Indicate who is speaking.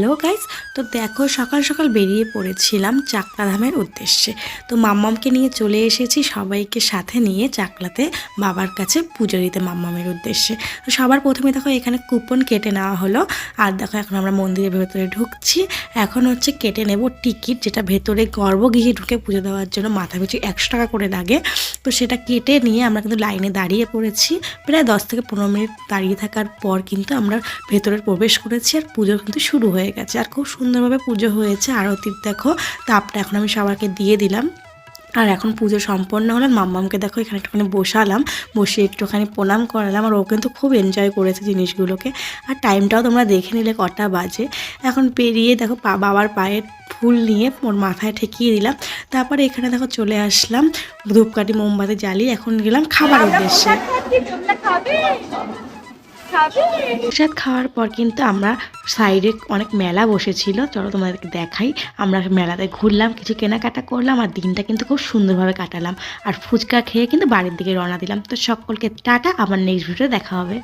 Speaker 1: Hello guys, তো দেখো সকাল সকাল বেরিয়ে পড়েছিলাম চাকলাধামের উদ্দেশ্যে। তো মাম্মামকে নিয়ে চলে এসেছি, সবাইকে সাথে নিয়ে চাকলাতে বাবার কাছে পুজো দিতে মাম্মামের উদ্দেশ্যে। তো সবার প্রথমে দেখো এখানে কুপন কেটে নেওয়া হলো। আর দেখো এখন আমরা মন্দিরের ভেতরে ঢুকছি। এখন হচ্ছে কেটে নেব টিকিট, যেটা ভেতরে গর্ভগৃহে ঢুকে পুজো দেওয়ার জন্য মাথা পিছু 100 টাকা করে লাগে। তো সেটা কেটে নিয়ে আমরা কিন্তু লাইনে দাঁড়িয়ে পড়েছি। প্রায় 10 থেকে 15 মিনিট দাঁড়িয়ে থাকার পর কিন্তু আমরা ভেতরে প্রবেশ করেছি আর পুজো কিন্তু শুরু হয়ে গেছে। আর খুব সুন্দরভাবে পুজো হয়েছে। আরতির দেখো তাপটা এখন আমি সবাইকে দিয়ে দিলাম। আর এখন পুজো সম্পন্ন হলো। মাম্মামকে দেখো এখানে একটুখানি বসালাম, বসে একটুখানি প্রণাম করালাম। আর ও কিন্তু খুব এনজয় করেছে জিনিসগুলোকে। আর টাইমটাও তোমরা দেখে নিলে কটা বাজে। এখন পেরিয়ে দেখো বাবার পায়ের ফুল নিয়ে ওর মাথায় ঠেকিয়ে দিলাম। তারপরে এখানে দেখো চলে আসলাম, ধূপকাঠি মোমবাতি জ্বালিয়ে এখন গেলাম খাবার উদ্দেশ্যে। প্রসাদ খাওয়ার পর কিন্তু আমরা সাইডে অনেক মেলা বসেছিল, চলো তোমাদেরকে দেখাই। আমরা মেলাতে ঘুরলাম, কিছু কেনাকাটা করলাম আর দিনটা কিন্তু খুব সুন্দরভাবে কাটালাম। আর ফুচকা খেয়ে কিন্তু বাড়ির দিকে রওনা দিলাম। তো সকলকে টাটা, আবার নেক্সট ভিডিও দেখা হবে।